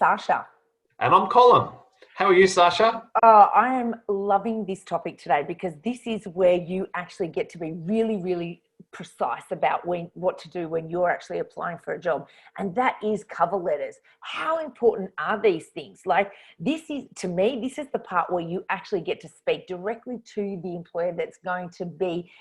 Sasha. And I'm Colin. How are you, Sasha? I am loving this topic today because this is where you actually get to be really, really precise about what to do when you're actually applying for a job. And that is cover letters. How important are these things? Like, this is, to me, this is the part where you actually get to speak directly to the employer that's going to be,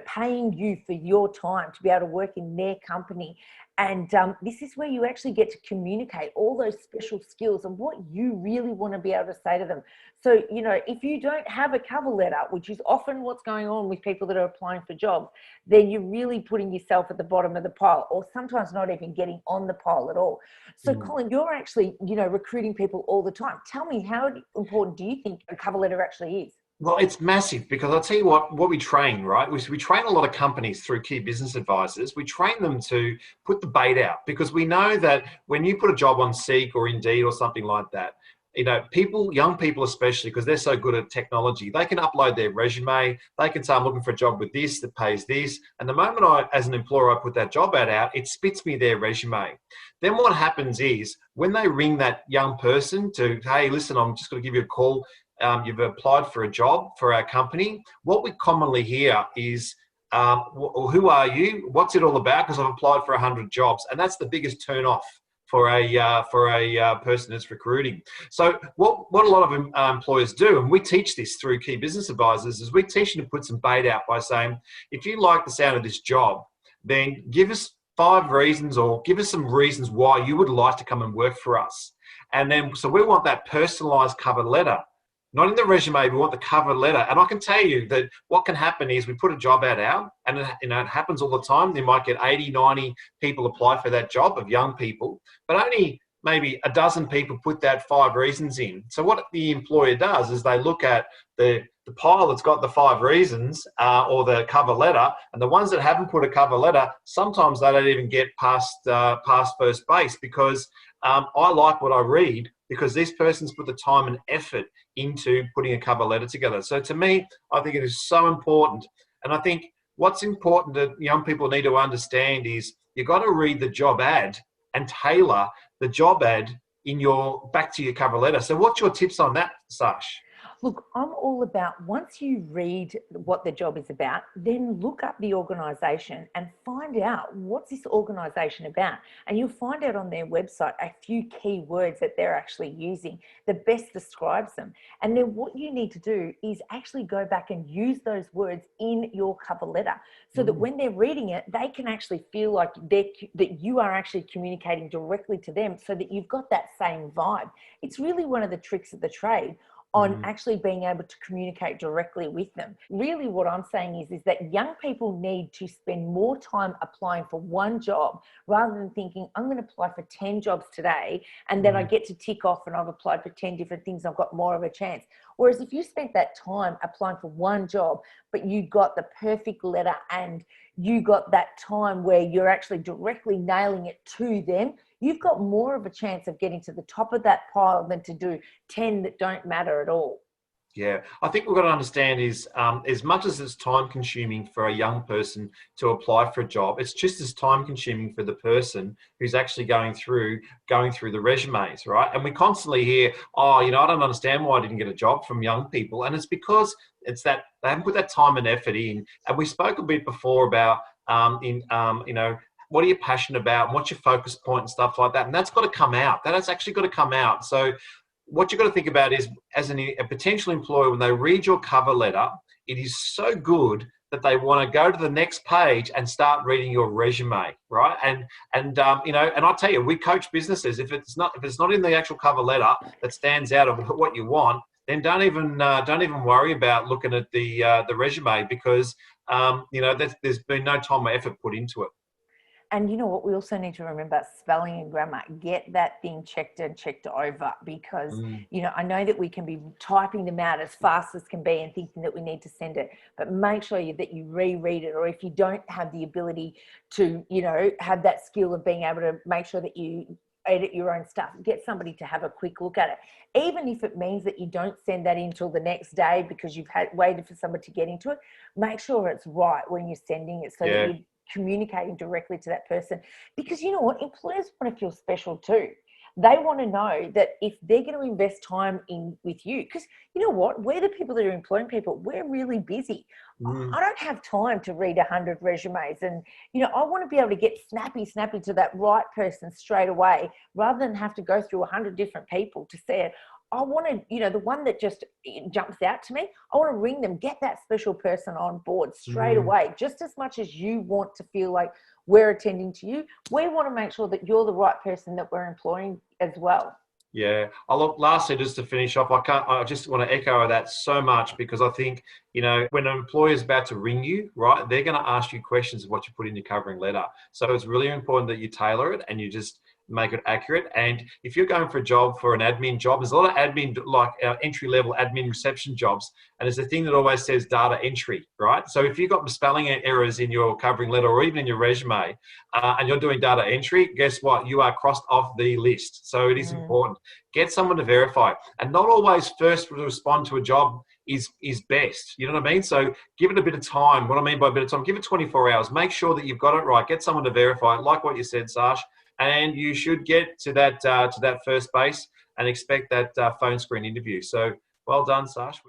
paying you for your time to be able to work in their company. And this is where you actually get to communicate all those special skills and what you really want to be able to say to them. So, if you don't have a cover letter, which is often what's going on with people that are applying for jobs, then you're really putting yourself at the bottom of the pile, or sometimes not even getting on the pile at all. So, Colin, you're actually, recruiting people all the time. Tell me, how important do you think a cover letter actually is? Well, it's massive because I'll tell you what we train, right? We train a lot of companies through key business advisors. We train them to put the bait out because we know that when you put a job on Seek or Indeed or something like that, young people especially, because they're so good at technology, they can upload their resume. They can say, I'm looking for a job with this that pays this. And the moment as an employer, I put that job ad out, it spits me their resume. Then what happens is when they ring that young person to, hey, listen, I'm just going to give you a call. You've applied for a job for our company. What we commonly hear is, who are you? What's it all about? Because I've applied for 100 jobs. And that's the biggest turn off for a person that's recruiting. So what a lot of employers do, and we teach this through key business advisors, is we teach them to put some bait out by saying, if you like the sound of this job, then give us 5 reasons or give us some reasons why you would like to come and work for us. And then, so we want that personalized cover letter. Not in the resume, we want the cover letter. And I can tell you that what can happen is we put a job ad out, and it happens all the time. You might get 80, 90 people apply for that job of young people, but only maybe a dozen people put that 5 reasons in. So what the employer does is they look at the pile that's got the 5 reasons or the cover letter, and the ones that haven't put a cover letter, sometimes they don't even get past first base because I like what I read because this person's put the time and effort into putting a cover letter together. So to me, I think it is so important. And I think what's important that young people need to understand is you've got to read the job ad and tailor the job ad back to your cover letter. So what's your tips on that, Sash? Look, I'm all about, once you read what the job is about, then look up the organisation and find out what's this organisation about. And you'll find out on their website a few key words that they're actually using that best describes them. And then what you need to do is actually go back and use those words in your cover letter so that when they're reading it, they can actually feel like that you are actually communicating directly to them so that you've got that same vibe. It's really one of the tricks of the trade on actually being able to communicate directly with them. Really what I'm saying is that young people need to spend more time applying for one job rather than thinking, I'm going to apply for 10 jobs today and then I get to tick off and I've applied for 10 different things, I've got more of a chance. Whereas if you spent that time applying for one job, but you got the perfect letter and you got that time where you're actually directly nailing it to them, you've got more of a chance of getting to the top of that pile than to do 10 that don't matter at all. Yeah, I think we've got to understand is as much as it's time consuming for a young person to apply for a job, it's just as time consuming for the person who's actually going through the resumes, right? And we constantly hear, I don't understand why I didn't get a job from young people. And it's because it's that they haven't put that time and effort in. And we spoke a bit before about, what are you passionate about and what's your focus point and stuff like that. And that's got to come out. That has actually got to come out. So what you've got to think about is, as a potential employer, when they read your cover letter, it is so good that they want to go to the next page and start reading your resume, right? And I tell you, we coach businesses. If it's not in the actual cover letter that stands out of what you want, then don't even worry about looking at the resume because there's been no time or effort put into it. And you know what, we also need to remember spelling and grammar. Get that thing checked over because, I know that we can be typing them out as fast as can be and thinking that we need to send it, but make sure that you reread it. Or if you don't have the ability to, have that skill of being able to make sure that you edit your own stuff, get somebody to have a quick look at it. Even if it means that you don't send that in till the next day because you've waited for somebody to get into it, make sure it's right when you're sending it so that you communicating directly to that person. Because you know what, employers want to feel special too. They want to know that if they're going to invest time in with you, because you know what, we're the people that are employing people. We're really busy. I don't have time to read 100 resumes, and I want to be able to get snappy to that right person straight away, rather than have to go through 100 different people to say it. I want to, the one that just jumps out to me, I want to ring them, get that special person on board straight away. Just as much as you want to feel like we're attending to you, we want to make sure that you're the right person that we're employing as well. Yeah. Look, lastly, just to finish off, I just want to echo that so much, because I think, when an employer is about to ring you, right, they're going to ask you questions of what you put in your covering letter. So it's really important that you tailor it and you just make it accurate. And if you're going for a job, for an admin job, there's a lot of admin, like entry-level admin reception jobs, and there's a thing that always says data entry, right? So if you've got spelling errors in your covering letter or even in your resume, and you're doing data entry, guess what? You are crossed off the list. So it is important. Get someone to verify. And not always first to respond to a job is best. You know what I mean? So give it a bit of time. What I mean by a bit of time, give it 24 hours. Make sure that you've got it right. Get someone to verify it, like what you said, Sash. And you should get to that first base and expect that phone screen interview. So well done, Sash.